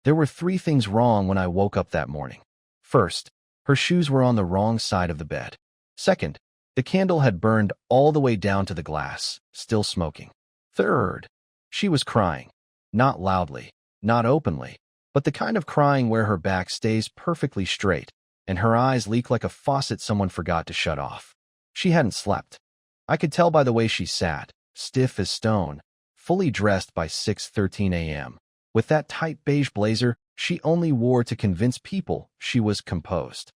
There were three things wrong when I woke up that morning. First, her shoes were on the wrong side of the bed. Second, the candle had burned all the way down to the glass, still smoking. Third, she was crying. Not loudly, not openly, but the kind of crying where her back stays perfectly straight and her eyes leak like a faucet someone forgot to shut off. She hadn't slept. I could tell by the way she sat, stiff as stone, fully dressed by 6:13 a.m. With that tight beige blazer she only wore to convince people she was composed.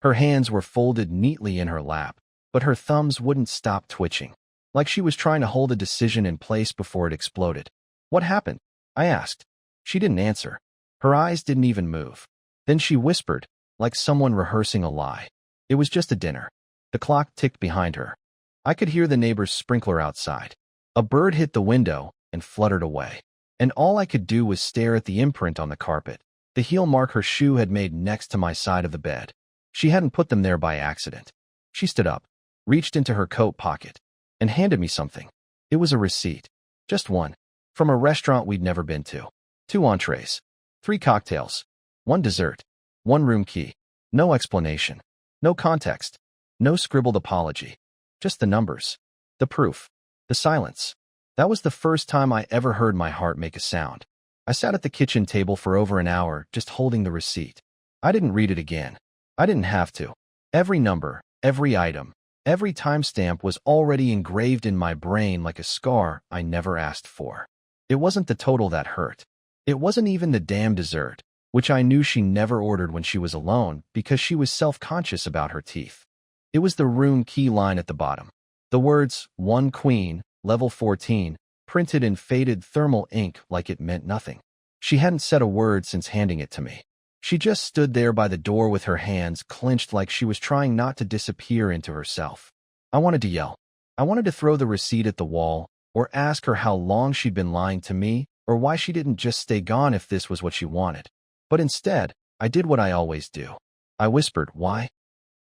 Her hands were folded neatly in her lap, but her thumbs wouldn't stop twitching, like she was trying to hold a decision in place before it exploded. "What happened?" I asked. She didn't answer. Her eyes didn't even move. Then she whispered, like someone rehearsing a lie. "It was just a dinner." The clock ticked behind her. I could hear the neighbor's sprinkler outside. A bird hit the window and fluttered away. And all I could do was stare at the imprint on the carpet, the heel mark her shoe had made next to my side of the bed. She hadn't put them there by accident. She stood up, reached into her coat pocket, and handed me something. It was a receipt. Just one. From a restaurant we'd never been to. 2 entrees. 3 cocktails. 1 dessert. 1 room key. No explanation. No context. No scribbled apology. Just the numbers. The proof. The silence. That was the first time I ever heard my heart make a sound. I sat at the kitchen table for over an hour, just holding the receipt. I didn't read it again. I didn't have to. Every number, every item, every timestamp was already engraved in my brain like a scar I never asked for. It wasn't the total that hurt. It wasn't even the damn dessert, which I knew she never ordered when she was alone because she was self-conscious about her teeth. It was the room key line at the bottom. The words, "1 Queen, Level 14, printed in faded thermal ink like it meant nothing. She hadn't said a word since handing it to me. She just stood there by the door with her hands clenched like she was trying not to disappear into herself. I wanted to yell. I wanted to throw the receipt at the wall, or ask her how long she'd been lying to me, or why she didn't just stay gone if this was what she wanted. But instead, I did what I always do. I whispered, "Why?"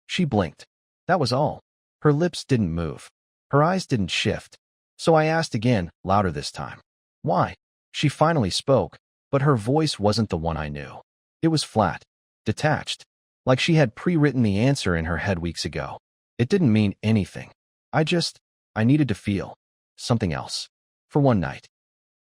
She blinked. That was all. Her lips didn't move. Her eyes didn't shift. So I asked again, louder this time. "Why?" She finally spoke, but her voice wasn't the one I knew. It was flat, detached, like she had pre-written the answer in her head weeks ago. It didn't mean anything. I needed to feel something else. For one night.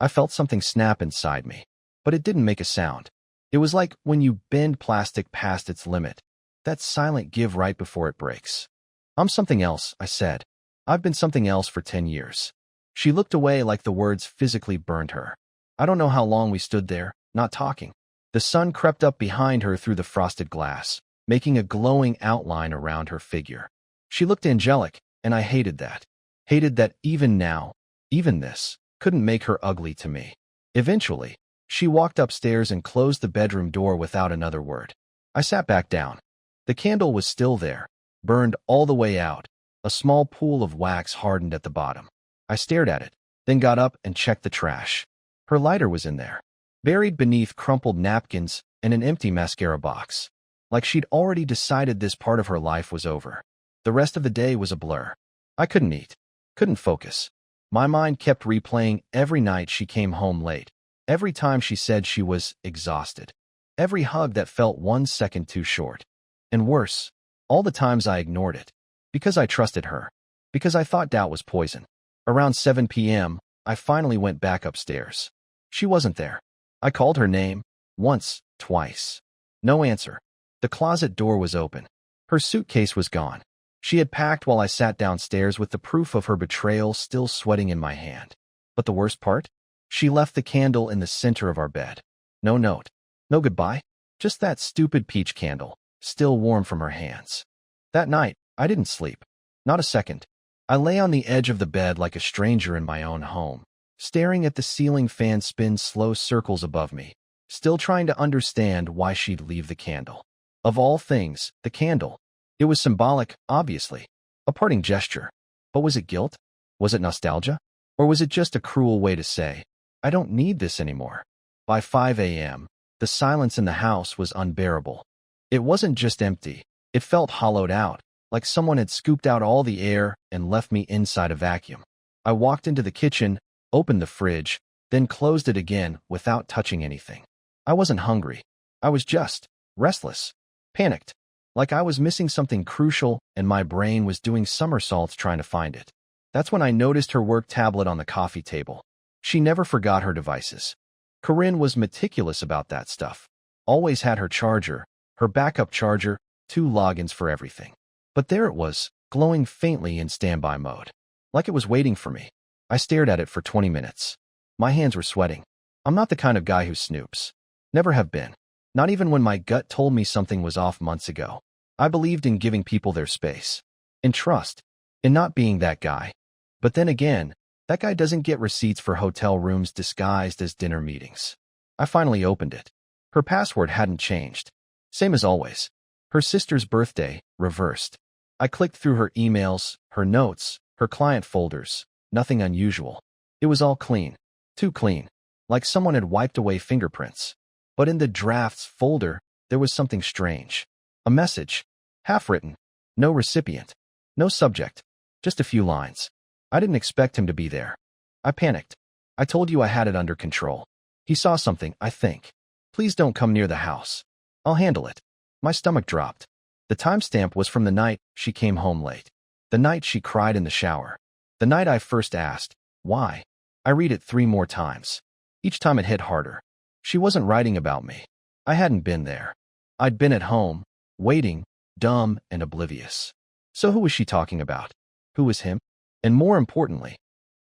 I felt something snap inside me, but it didn't make a sound. It was like when you bend plastic past its limit, that silent give right before it breaks. "I'm something else," I said. "I've been something else for 10 years. She looked away like the words physically burned her. I don't know how long we stood there, not talking. The sun crept up behind her through the frosted glass, making a glowing outline around her figure. She looked angelic, and I hated that. Hated that even now, even this, couldn't make her ugly to me. Eventually, she walked upstairs and closed the bedroom door without another word. I sat back down. The candle was still there, burned all the way out. A small pool of wax hardened at the bottom. I stared at it, then got up and checked the trash. Her lighter was in there, buried beneath crumpled napkins and an empty mascara box. Like she'd already decided this part of her life was over. The rest of the day was a blur. I couldn't eat, couldn't focus. My mind kept replaying every night she came home late, every time she said she was exhausted, every hug that felt 1 second too short. And worse, all the times I ignored it. Because I trusted her. Because I thought doubt was poison. Around 7 p.m., I finally went back upstairs. She wasn't there. I called her name. Once, twice. No answer. The closet door was open. Her suitcase was gone. She had packed while I sat downstairs with the proof of her betrayal still sweating in my hand. But the worst part? She left the candle in the center of our bed. No note. No goodbye. Just that stupid peach candle, still warm from her hands. That night, I didn't sleep. Not a second. I lay on the edge of the bed like a stranger in my own home, staring at the ceiling fan spin slow circles above me, still trying to understand why she'd leave the candle. Of all things, the candle. It was symbolic, obviously. A parting gesture. But was it guilt? Was it nostalgia? Or was it just a cruel way to say, "I don't need this anymore"? By 5 a.m., the silence in the house was unbearable. It wasn't just empty. It felt hollowed out, like someone had scooped out all the air and left me inside a vacuum. I walked into the kitchen, opened the fridge, then closed it again without touching anything. I wasn't hungry. I was just restless, panicked, like I was missing something crucial and my brain was doing somersaults trying to find it. That's when I noticed her work tablet on the coffee table. She never forgot her devices. Corinne was meticulous about that stuff. Always had her charger, her backup charger, 2 logins for everything. But there it was, glowing faintly in standby mode. Like it was waiting for me. I stared at it for 20 minutes. My hands were sweating. I'm not the kind of guy who snoops. Never have been. Not even when my gut told me something was off months ago. I believed in giving people their space. In trust. In not being that guy. But then again, that guy doesn't get receipts for hotel rooms disguised as dinner meetings. I finally opened it. Her password hadn't changed. Same as always. Her sister's birthday, reversed. I clicked through her emails, her notes, her client folders. Nothing unusual. It was all clean. Too clean. Like someone had wiped away fingerprints. But in the drafts folder, there was something strange. A message. Half-written. No recipient. No subject. Just a few lines. I didn't expect him to be there. I panicked. I told you I had it under control. He saw something, I think. Please don't come near the house. I'll handle it. My stomach dropped. The timestamp was from the night she came home late. The night she cried in the shower. The night I first asked, why? I read it 3 more times. Each time it hit harder. She wasn't writing about me. I hadn't been there. I'd been at home, waiting, dumb and oblivious. So who was she talking about? Who was him? And more importantly,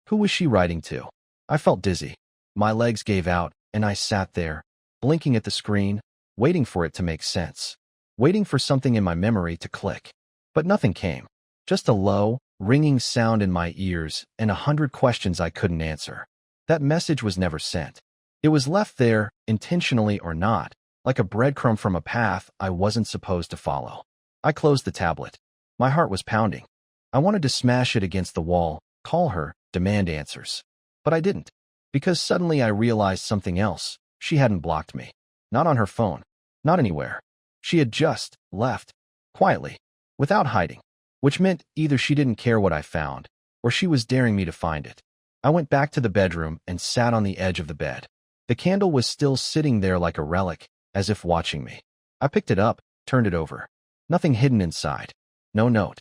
who was she writing to? I felt dizzy. My legs gave out, and I sat there, blinking at the screen, waiting for it to make sense. Waiting for something in my memory to click. But nothing came. Just a low, ringing sound in my ears and 100 questions I couldn't answer. That message was never sent. It was left there, intentionally or not, like a breadcrumb from a path I wasn't supposed to follow. I closed the tablet. My heart was pounding. I wanted to smash it against the wall, call her, demand answers. But I didn't. Because suddenly I realized something else. She hadn't blocked me. Not on her phone. Not anywhere. She had just left. Quietly. Without hiding. Which meant either she didn't care what I found, or she was daring me to find it. I went back to the bedroom and sat on the edge of the bed. The candle was still sitting there like a relic, as if watching me. I picked it up, turned it over. Nothing hidden inside. No note.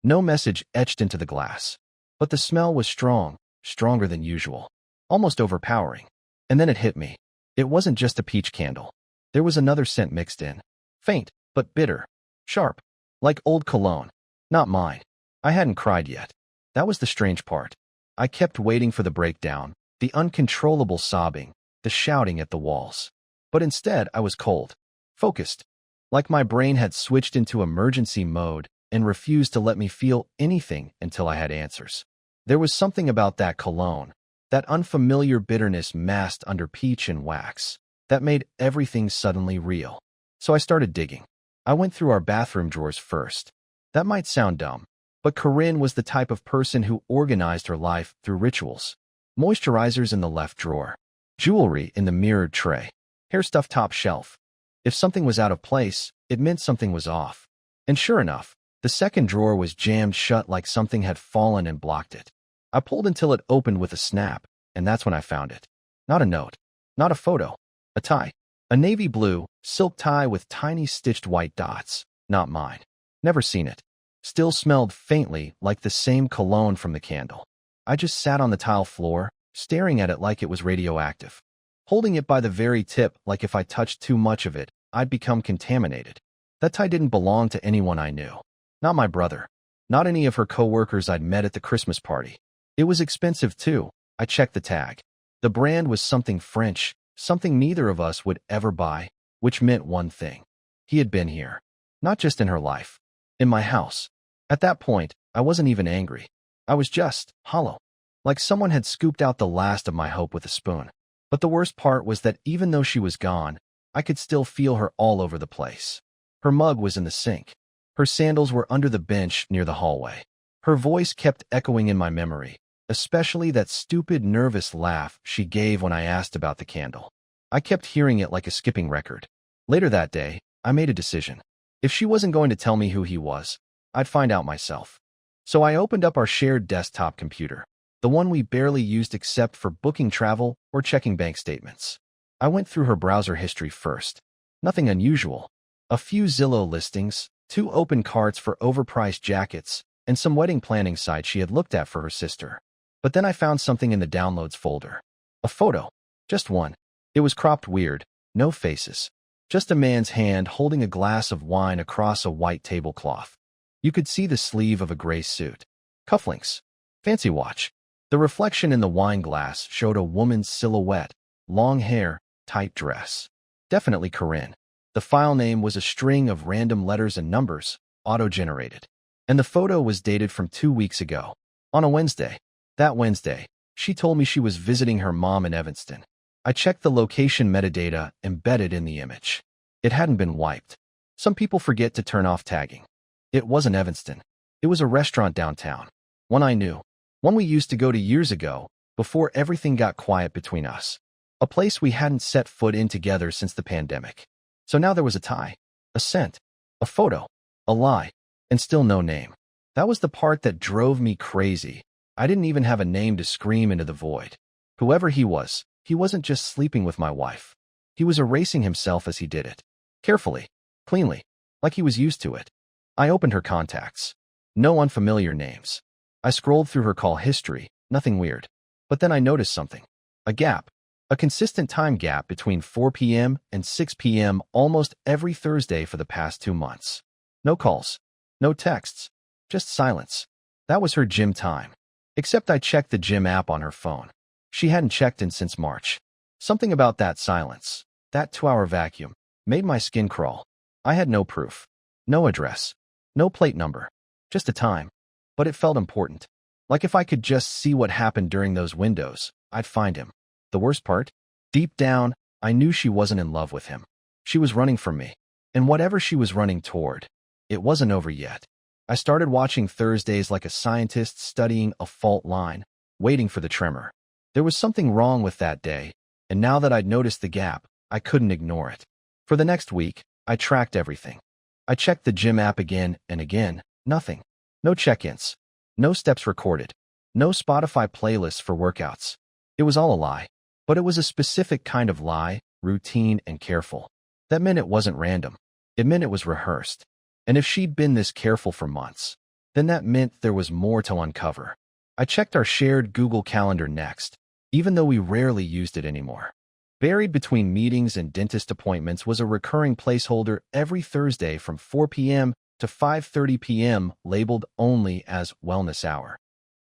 No message etched into the glass. But the smell was strong, stronger than usual. Almost overpowering. And then it hit me. It wasn't just a peach candle. There was another scent mixed in. Faint, but bitter. Sharp. Like old cologne. Not mine. I hadn't cried yet. That was the strange part. I kept waiting for the breakdown, the uncontrollable sobbing, the shouting at the walls. But instead, I was cold. Focused. Like my brain had switched into emergency mode and refused to let me feel anything until I had answers. There was something about that cologne, that unfamiliar bitterness masked under peach and wax, that made everything suddenly real. So I started digging. I went through our bathroom drawers first. That might sound dumb, but Corinne was the type of person who organized her life through rituals. Moisturizers in the left drawer. Jewelry in the mirrored tray. Hair stuff top shelf. If something was out of place, it meant something was off. And sure enough, the second drawer was jammed shut like something had fallen and blocked it. I pulled until it opened with a snap, and that's when I found it. Not a note. Not a photo. A tie. A navy blue, silk tie with tiny stitched white dots. Not mine. Never seen it. Still smelled faintly like the same cologne from the candle. I just sat on the tile floor, staring at it like it was radioactive. Holding it by the very tip like if I touched too much of it, I'd become contaminated. That tie didn't belong to anyone I knew. Not my brother. Not any of her co-workers I'd met at the Christmas party. It was expensive too. I checked the tag. The brand was something French, something neither of us would ever buy, which meant one thing. He had been here. Not just in her life. In my house. At that point, I wasn't even angry. I was just hollow. Like someone had scooped out the last of my hope with a spoon. But the worst part was that even though she was gone, I could still feel her all over the place. Her mug was in the sink. Her sandals were under the bench near the hallway. Her voice kept echoing in my memory, especially that stupid, nervous laugh she gave when I asked about the candle. I kept hearing it like a skipping record. Later that day, I made a decision. If she wasn't going to tell me who he was, I'd find out myself. So I opened up our shared desktop computer, the one we barely used except for booking travel or checking bank statements. I went through her browser history first. Nothing unusual. A few Zillow listings, 2 open carts for overpriced jackets, and some wedding planning sites she had looked at for her sister. But then I found something in the downloads folder. A photo. Just one. It was cropped weird. No faces. Just a man's hand holding a glass of wine across a white tablecloth. You could see the sleeve of a gray suit. Cufflinks. Fancy watch. The reflection in the wine glass showed a woman's silhouette. Long hair, tight dress. Definitely Corinne. The file name was a string of random letters and numbers, auto-generated. And the photo was dated from 2 weeks ago. On a Wednesday. That Wednesday, she told me she was visiting her mom in Evanston. I checked the location metadata embedded in the image. It hadn't been wiped. Some people forget to turn off tagging. It wasn't Evanston. It was a restaurant downtown. One I knew. One we used to go to years ago, before everything got quiet between us. A place we hadn't set foot in together since the pandemic. So now there was a tie, a scent, a photo, a lie, and still no name. That was the part that drove me crazy. I didn't even have a name to scream into the void. Whoever he wasn't just sleeping with my wife. He was erasing himself as he did it. Carefully, cleanly, like he was used to it. I opened her contacts. No unfamiliar names. I scrolled through her call history, nothing weird. But then I noticed something. A gap. A consistent time gap between 4 p.m. and 6 p.m. almost every Thursday for the past 2 months. No calls. No texts. Just silence. That was her gym time. Except I checked the gym app on her phone. She hadn't checked in since March. Something about that silence, that 2-hour vacuum, made my skin crawl. I had no proof. No address. No plate number. Just a time. But it felt important. Like if I could just see what happened during those windows, I'd find him. The worst part? Deep down, I knew she wasn't in love with him. She was running from me. And whatever she was running toward, it wasn't over yet. I started watching Thursdays like a scientist studying a fault line, waiting for the tremor. There was something wrong with that day, and now that I'd noticed the gap, I couldn't ignore it. For the next week, I tracked everything. I checked the gym app again and again, nothing. No check-ins. No steps recorded. No Spotify playlists for workouts. It was all a lie. But it was a specific kind of lie, routine and careful. That meant it wasn't random. It meant it was rehearsed. And if she'd been this careful for months, then that meant there was more to uncover. I checked our shared Google Calendar next, even though we rarely used it anymore. Buried between meetings and dentist appointments was a recurring placeholder every Thursday from 4 p.m. to 5:30 p.m. labeled only as Wellness Hour.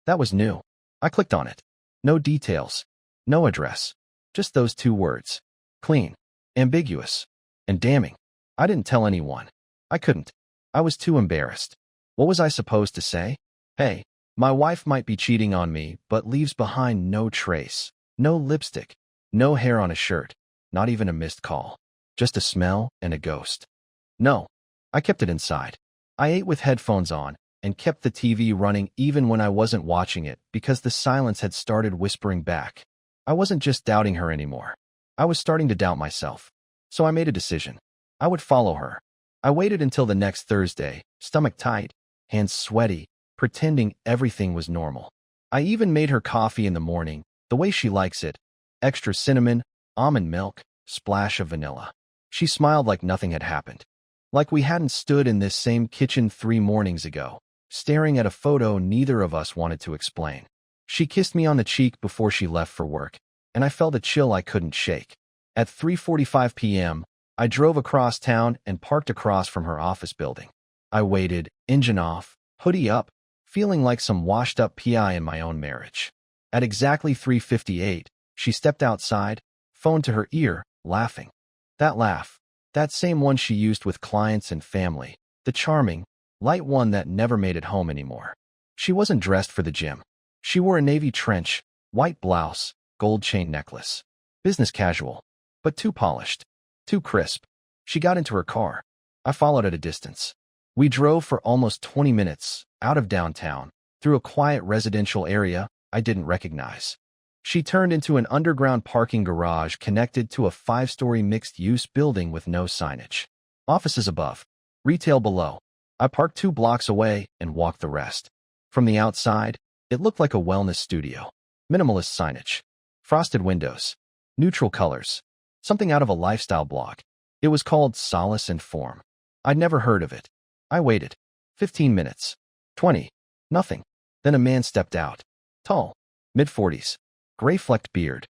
That was new. I clicked on it. No details. No address. Just those 2 words. Clean. Ambiguous. And damning. I didn't tell anyone. I couldn't. I was too embarrassed. What was I supposed to say? Hey, my wife might be cheating on me, but leaves behind no trace. No lipstick. No hair on a shirt. Not even a missed call. Just a smell and a ghost. No. I kept it inside. I ate with headphones on and kept the TV running even when I wasn't watching it because the silence had started whispering back. I wasn't just doubting her anymore. I was starting to doubt myself. So I made a decision. I would follow her. I waited until the next Thursday, stomach tight, hands sweaty, pretending everything was normal. I even made her coffee in the morning, the way she likes it. Extra cinnamon, almond milk, splash of vanilla. She smiled like nothing had happened. Like we hadn't stood in this same kitchen 3 mornings ago, staring at a photo neither of us wanted to explain. She kissed me on the cheek before she left for work, and I felt a chill I couldn't shake. At 3:45 p.m., I drove across town and parked across from her office building. I waited, engine off, hoodie up, feeling like some washed-up PI in my own marriage. At exactly 3:58, she stepped outside, phone to her ear, laughing. That laugh, that same one she used with clients and family, the charming, light one that never made it home anymore. She wasn't dressed for the gym. She wore a navy trench, white blouse, gold chain necklace. Business casual, but too polished, too crisp. She got into her car. I followed at a distance. We drove for almost 20 minutes, out of downtown, through a quiet residential area I didn't recognize. She turned into an underground parking garage connected to a 5-story mixed-use building with no signage. Offices above, retail below. I parked 2 blocks away and walked the rest. From the outside, it looked like a wellness studio. Minimalist signage. Frosted windows. Neutral colors. Something out of a lifestyle blog. It was called Solace and Form. I'd never heard of it. I waited. 15 minutes. 20. Nothing. Then a man stepped out. Tall. Mid-40s. Gray-flecked beard.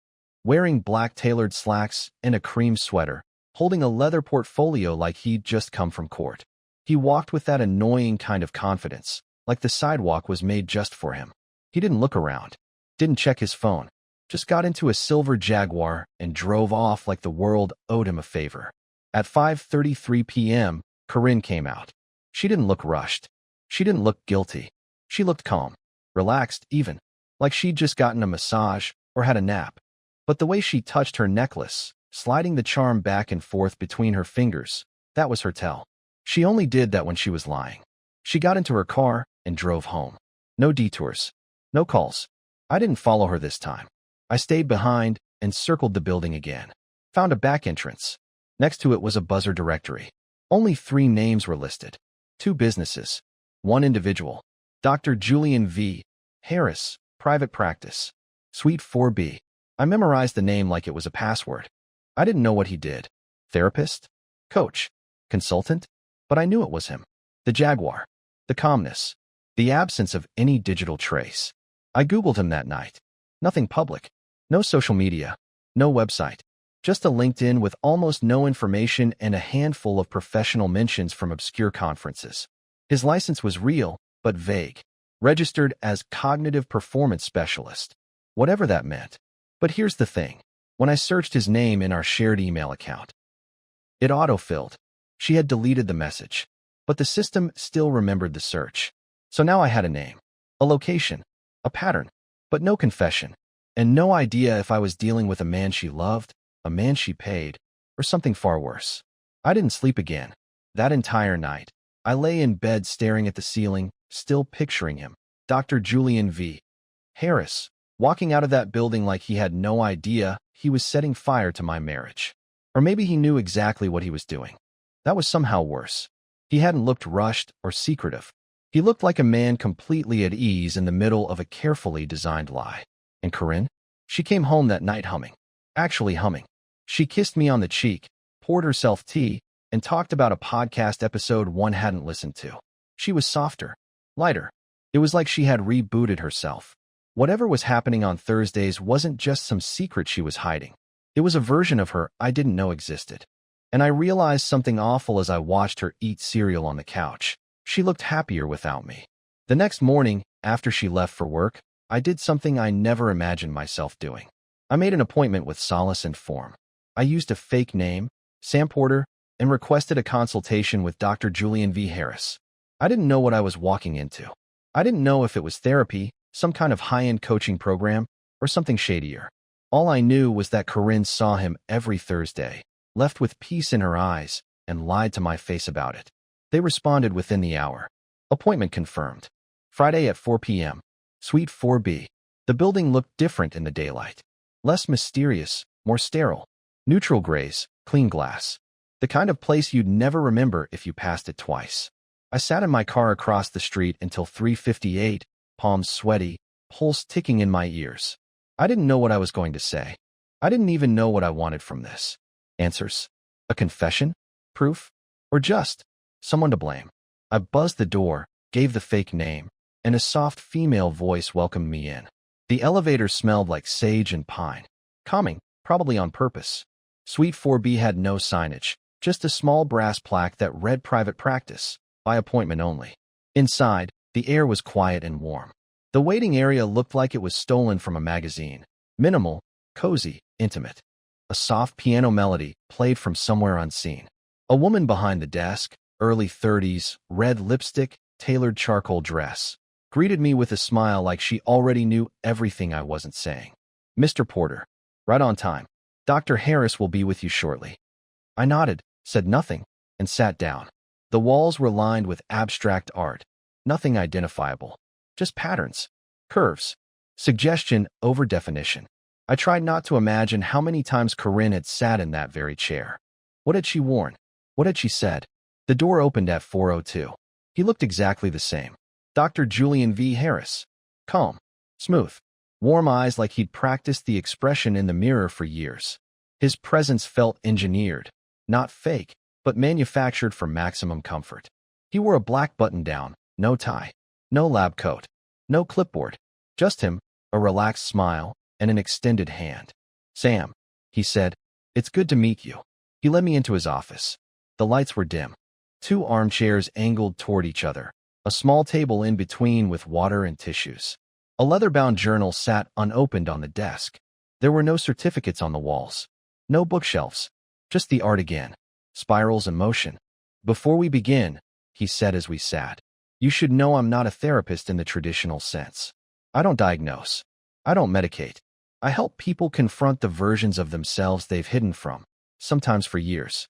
Wearing black tailored slacks and a cream sweater, holding a leather portfolio like he'd just come from court. He walked with that annoying kind of confidence, like the sidewalk was made just for him. He didn't look around. Didn't check his phone. Just got into a silver Jaguar and drove off like the world owed him a favor. At 5:33 p.m., Corinne came out. She didn't look rushed. She didn't look guilty. She looked calm, relaxed even, like she'd just gotten a massage or had a nap. But the way she touched her necklace, sliding the charm back and forth between her fingers, that was her tell. She only did that when she was lying. She got into her car and drove home. No detours. No calls. I didn't follow her this time. I stayed behind and circled the building again. Found a back entrance. Next to it was a buzzer directory. Only 3 names were listed. 2 businesses. 1 individual. Dr. Julian V. Harris, private practice. Suite 4B. I memorized the name like it was a password. I didn't know what he did. Therapist? Coach? Consultant? But I knew it was him. The Jaguar. The calmness. The absence of any digital trace. I Googled him that night. Nothing public. No social media. No website. Just a LinkedIn with almost no information and a handful of professional mentions from obscure conferences. His license was real, but vague. Registered as Cognitive Performance Specialist. Whatever that meant. But here's the thing. When I searched his name in our shared email account, it autofilled. She had deleted the message. But the system still remembered the search. So now I had a name. A location. A pattern. But no confession. And no idea if I was dealing with a man she loved, a man she paid, or something far worse. I didn't sleep again. That entire night, I lay in bed staring at the ceiling, still picturing him, Dr. Julian V. Harris, walking out of that building like he had no idea he was setting fire to my marriage. Or maybe he knew exactly what he was doing. That was somehow worse. He hadn't looked rushed or secretive. He looked like a man completely at ease in the middle of a carefully designed lie. And Corinne? She came home that night humming. Actually humming. She kissed me on the cheek, poured herself tea, and talked about a podcast episode one hadn't listened to. She was softer, lighter. It was like she had rebooted herself. Whatever was happening on Thursdays wasn't just some secret she was hiding. It was a version of her I didn't know existed. And I realized something awful as I watched her eat cereal on the couch. She looked happier without me. The next morning, after she left for work, I did something I never imagined myself doing. I made an appointment with Solace and Form. I used a fake name, Sam Porter, and requested a consultation with Dr. Julian V. Harris. I didn't know what I was walking into. I didn't know if it was therapy, some kind of high-end coaching program, or something shadier. All I knew was that Corinne saw him every Thursday, left with peace in her eyes, and lied to my face about it. They responded within the hour. Appointment confirmed. Friday at 4 p.m. Suite 4B. The building looked different in the daylight. Less mysterious, more sterile. Neutral grays, clean glass. The kind of place you'd never remember if you passed it twice. I sat in my car across the street until 3:58, palms sweaty, pulse ticking in my ears. I didn't know what I was going to say. I didn't even know what I wanted from this. Answers? A confession? Proof? Or just someone to blame? I buzzed the door, gave the fake name, and a soft female voice welcomed me in. The elevator smelled like sage and pine. Calming, probably on purpose. Suite 4B had no signage, just a small brass plaque that read private practice, by appointment only. Inside, the air was quiet and warm. The waiting area looked like it was stolen from a magazine. Minimal, cozy, intimate. A soft piano melody played from somewhere unseen. A woman behind the desk, early 30s, red lipstick, tailored charcoal dress, greeted me with a smile like she already knew everything I wasn't saying. Mr. Porter. Right on time. Dr. Harris will be with you shortly. I nodded, said nothing, and sat down. The walls were lined with abstract art. Nothing identifiable. Just patterns. Curves. Suggestion over definition. I tried not to imagine how many times Corinne had sat in that very chair. What had she worn? What had she said? The door opened at 4:02. He looked exactly the same. Dr. Julian V. Harris. Calm. Smooth. Warm eyes like he'd practiced the expression in the mirror for years. His presence felt engineered, not fake, but manufactured for maximum comfort. He wore a black button-down, no tie, no lab coat, no clipboard, just him, a relaxed smile, and an extended hand. "Sam," he said, "it's good to meet you." He led me into his office. The lights were dim. Two armchairs angled toward each other, a small table in between with water and tissues. A leather-bound journal sat unopened on the desk. There were no certificates on the walls, no bookshelves, just the art again, spirals and motion. "Before we begin," he said as we sat, "you should know I'm not a therapist in the traditional sense. I don't diagnose. I don't medicate. I help people confront the versions of themselves they've hidden from, sometimes for years."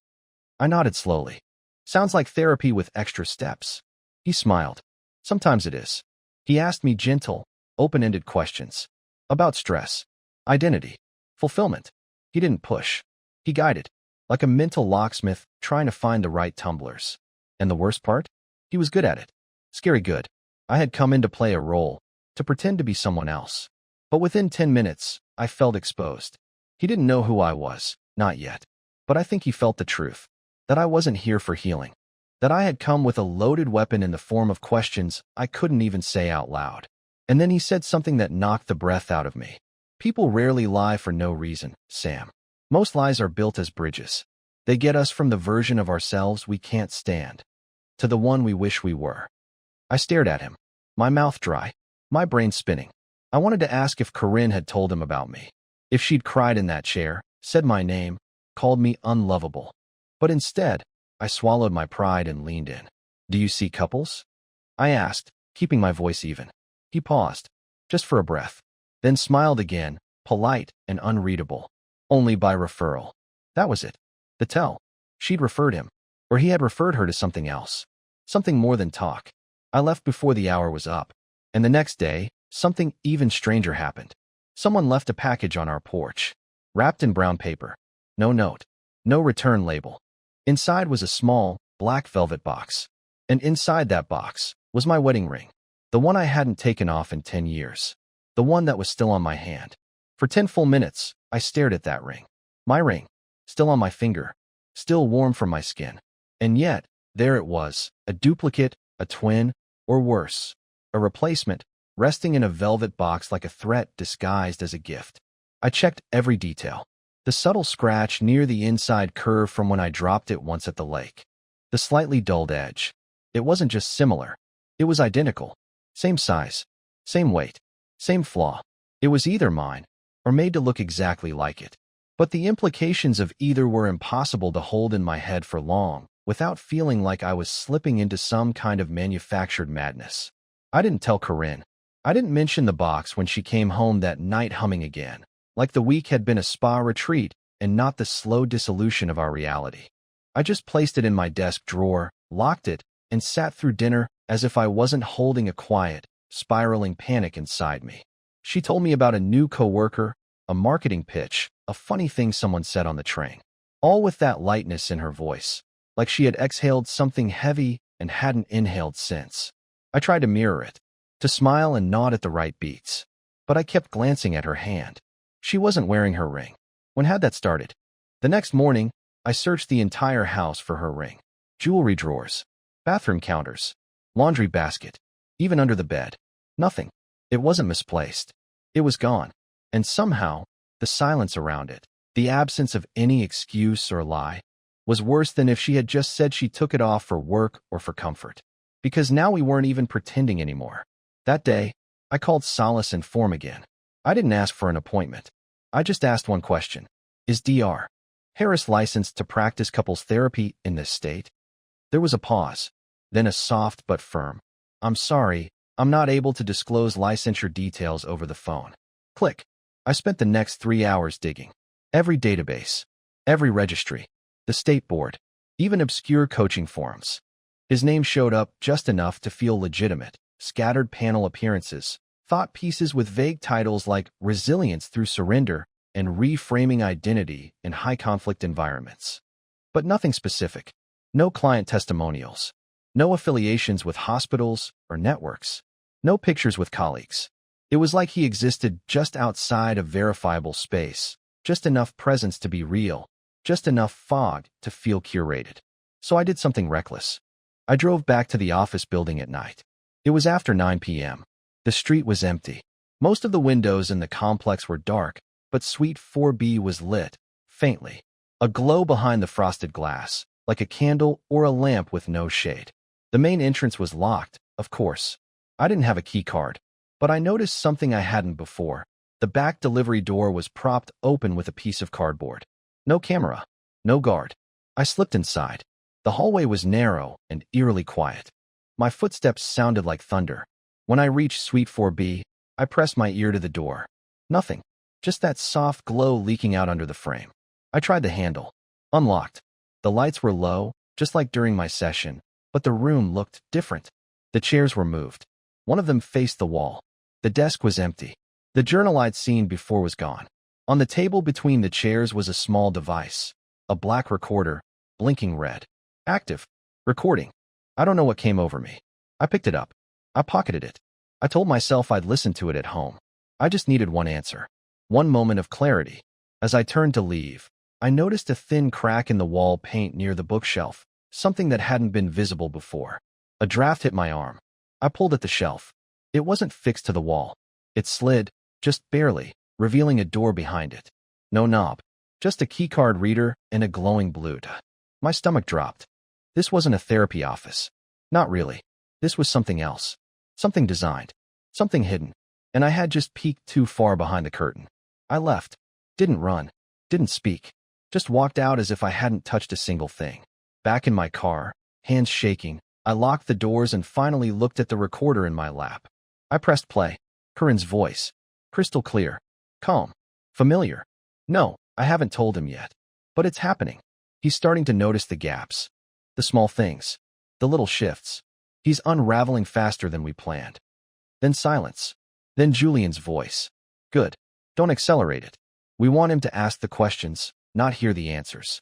I nodded slowly. "Sounds like therapy with extra steps." He smiled. "Sometimes it is." He asked me gentle, open-ended questions about stress, identity, fulfillment. He didn't push. He guided, like a mental locksmith trying to find the right tumblers. And the worst part? He was good at it. Scary good. I had come in to play a role, to pretend to be someone else. But within 10 minutes, I felt exposed. He didn't know who I was, not yet. But I think he felt the truth, that I wasn't here for healing, that I had come with a loaded weapon in the form of questions I couldn't even say out loud. And then he said something that knocked the breath out of me. "People rarely lie for no reason, Sam. Most lies are built as bridges. They get us from the version of ourselves we can't stand to the one we wish we were." I stared at him, my mouth dry, my brain spinning. I wanted to ask if Corinne had told him about me, if she'd cried in that chair, said my name, called me unlovable. But instead, I swallowed my pride and leaned in. "Do you see couples?" I asked, keeping my voice even. He paused, just for a breath, then smiled again, polite and unreadable. "Only by referral." That was it. The tell. She'd referred him, or he had referred her to something else, something more than talk. I left before the hour was up, and the next day, something even stranger happened. Someone left a package on our porch, wrapped in brown paper. No note, no return label. Inside was a small, black velvet box, and inside that box was my wedding ring, the one I hadn't taken off in 10 years, the one that was still on my hand. For 10 full minutes, I stared at that ring. My ring, still on my finger, still warm from my skin. And yet, there it was, a duplicate, a twin, or worse, a replacement, resting in a velvet box like a threat disguised as a gift. I checked every detail. The subtle scratch near the inside curve from when I dropped it once at the lake. The slightly dulled edge. It wasn't just similar. It was identical. Same size, same weight, same flaw. It was either mine, or made to look exactly like it. But the implications of either were impossible to hold in my head for long, without feeling like I was slipping into some kind of manufactured madness. I didn't tell Corinne. I didn't mention the box when she came home that night humming again, like the week had been a spa retreat and not the slow dissolution of our reality. I just placed it in my desk drawer, locked it, and sat through dinner as if I wasn't holding a quiet, spiraling panic inside me. She told me about a new coworker, a marketing pitch, a funny thing someone said on the train, all with that lightness in her voice, like she had exhaled something heavy and hadn't inhaled since. I tried to mirror it, to smile and nod at the right beats, but I kept glancing at her hand. She wasn't wearing her ring. When had that started? The next morning, I searched the entire house for her ring. Jewelry drawers, bathroom counters, laundry basket, even under the bed. Nothing. It wasn't misplaced. It was gone. And somehow, the silence around it, the absence of any excuse or lie, was worse than if she had just said she took it off for work or for comfort. Because now we weren't even pretending anymore. That day, I called Solace and Form again. I didn't ask for an appointment. I just asked one question. Is Dr. Harris licensed to practice couples therapy in this state? There was a pause, then a soft but firm, "I'm sorry, I'm not able to disclose licensure details over the phone." Click. I spent the next 3 hours digging. Every database, every registry, the state board, even obscure coaching forums. His name showed up just enough to feel legitimate. Scattered panel appearances, thought pieces with vague titles like Resilience Through Surrender and Reframing Identity in High-Conflict Environments. But nothing specific. No client testimonials. No affiliations with hospitals or networks. No pictures with colleagues. It was like he existed just outside of verifiable space, just enough presence to be real, just enough fog to feel curated. So I did something reckless. I drove back to the office building at night. It was after 9 p.m. The street was empty. Most of the windows in the complex were dark, but Suite 4B was lit, faintly. A glow behind the frosted glass, like a candle or a lamp with no shade. The main entrance was locked, of course. I didn't have a key card, but I noticed something I hadn't before. The back delivery door was propped open with a piece of cardboard. No camera, no guard. I slipped inside. The hallway was narrow and eerily quiet. My footsteps sounded like thunder. When I reached Suite 4B, I pressed my ear to the door. Nothing. Just that soft glow leaking out under the frame. I tried the handle. Unlocked. The lights were low, just like during my session, but the room looked different. The chairs were moved. One of them faced the wall. The desk was empty. The journal I'd seen before was gone. On the table between the chairs was a small device. A black recorder, blinking red. Active. Recording. I don't know what came over me. I picked it up. I pocketed it. I told myself I'd listen to it at home. I just needed one answer. One moment of clarity. As I turned to leave, I noticed a thin crack in the wall paint near the bookshelf, something that hadn't been visible before. A draft hit my arm. I pulled at the shelf. It wasn't fixed to the wall. It slid, just barely, revealing a door behind it. No knob. Just a keycard reader and a glowing blue. My stomach dropped. This wasn't a therapy office. Not really. This was something else. Something designed. Something hidden. And I had just peeked too far behind the curtain. I left. Didn't run. Didn't speak. Just walked out as if I hadn't touched a single thing. Back in my car, hands shaking, I locked the doors and finally looked at the recorder in my lap. I pressed play. Corinne's voice. Crystal clear. Calm. Familiar. No, I haven't told him yet. But it's happening. He's starting to notice the gaps. The small things. The little shifts. He's unraveling faster than we planned. Then silence. Then Julian's voice. Good. Don't accelerate it. We want him to ask the questions, not hear the answers.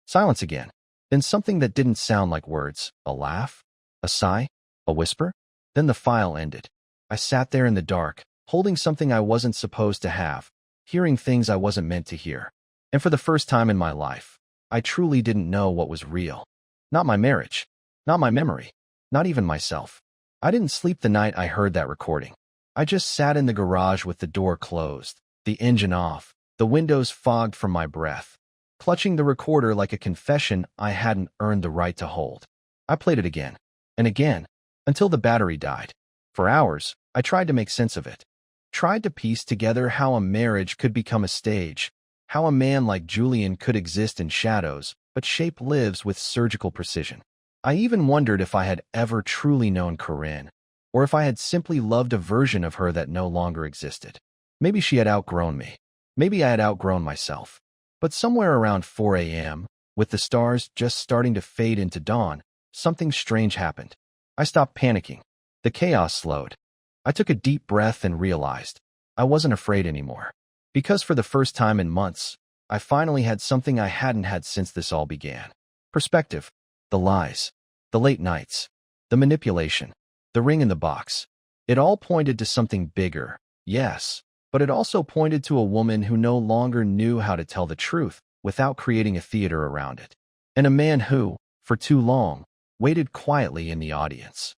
Silence again. Then something that didn't sound like words. A laugh? A sigh? A whisper? Then the file ended. I sat there in the dark, holding something I wasn't supposed to have, hearing things I wasn't meant to hear. And for the first time in my life, I truly didn't know what was real. Not my marriage. Not my memory. Not even myself. I didn't sleep the night I heard that recording. I just sat in the garage with the door closed, the engine off, the windows fogged from my breath, clutching the recorder like a confession I hadn't earned the right to hold. I played it again, and again, until the battery died. For hours, I tried to make sense of it. Tried to piece together how a marriage could become a stage, how a man like Julian could exist in shadows, but shape lives with surgical precision. I even wondered if I had ever truly known Corinne, or if I had simply loved a version of her that no longer existed. Maybe she had outgrown me. Maybe I had outgrown myself. But somewhere around 4 a.m., with the stars just starting to fade into dawn, something strange happened. I stopped panicking. The chaos slowed. I took a deep breath and realized I wasn't afraid anymore. Because for the first time in months, I finally had something I hadn't had since this all began. Perspective. The lies. The late nights. The manipulation. The ring in the box. It all pointed to something bigger, yes, but it also pointed to a woman who no longer knew how to tell the truth without creating a theater around it. And a man who, for too long, waited quietly in the audience.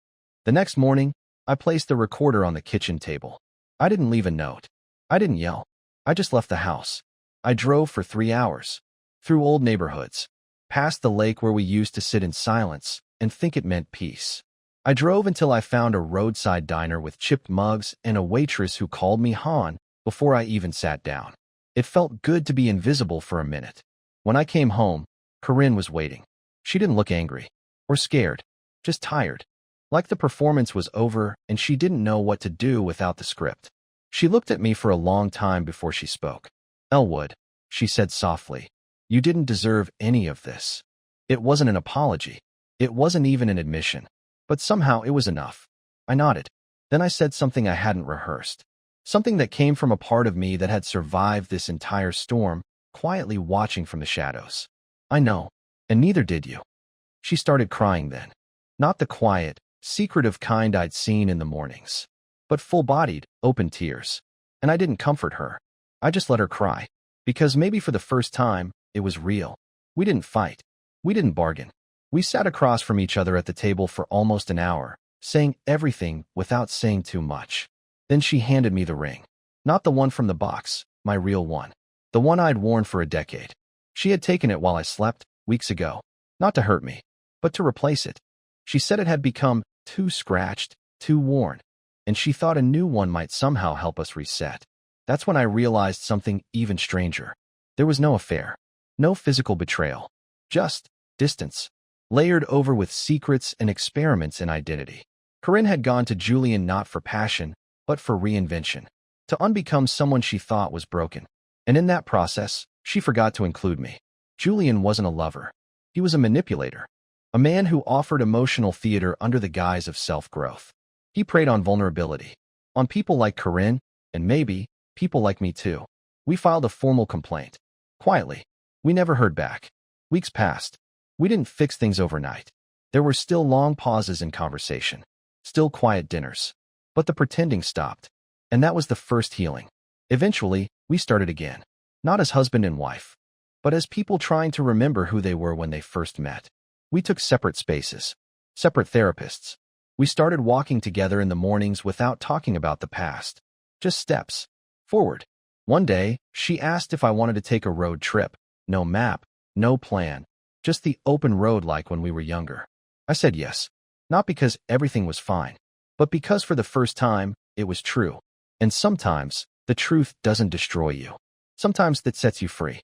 The next morning, I placed the recorder on the kitchen table. I didn't leave a note. I didn't yell. I just left the house. I drove for 3 hours. Through old neighborhoods. Past the lake where we used to sit in silence and think it meant peace. I drove until I found a roadside diner with chipped mugs and a waitress who called me Han before I even sat down. It felt good to be invisible for a minute. When I came home, Corinne was waiting. She didn't look angry or scared, just tired. Like the performance was over and she didn't know what to do without the script. She looked at me for a long time before she spoke. Elwood, she said softly, you didn't deserve any of this. It wasn't an apology. It wasn't even an admission. But somehow it was enough. I nodded. Then I said something I hadn't rehearsed. Something that came from a part of me that had survived this entire storm, quietly watching from the shadows. I know, and neither did you. She started crying then. Not the quiet, secretive kind I'd seen in the mornings, but full-bodied, open tears. And I didn't comfort her. I just let her cry. Because maybe for the first time, it was real. We didn't fight. We didn't bargain. We sat across from each other at the table for almost an hour, saying everything without saying too much. Then she handed me the ring. Not the one from the box, my real one. The one I'd worn for a decade. She had taken it while I slept, weeks ago. Not to hurt me, but to replace it. She said it had become too scratched, too worn, and she thought a new one might somehow help us reset. That's when I realized something even stranger. There was no affair, no physical betrayal, just distance, layered over with secrets and experiments in identity. Corinne had gone to Julian not for passion, but for reinvention, to unbecome someone she thought was broken. And in that process, she forgot to include me. Julian wasn't a lover. He was a manipulator, a man who offered emotional theater under the guise of self-growth. He preyed on vulnerability, on people like Corinne, and maybe people like me too. We filed a formal complaint. Quietly. We never heard back. Weeks passed. We didn't fix things overnight. There were still long pauses in conversation, still quiet dinners. But the pretending stopped. And that was the first healing. Eventually, we started again. Not as husband and wife, but as people trying to remember who they were when they first met. We took separate spaces, separate therapists. We started walking together in the mornings without talking about the past. Just steps forward. One day, she asked if I wanted to take a road trip. No map, no plan, just the open road like when we were younger. I said yes, not because everything was fine, but because for the first time, it was true. And sometimes, the truth doesn't destroy you. Sometimes it sets you free.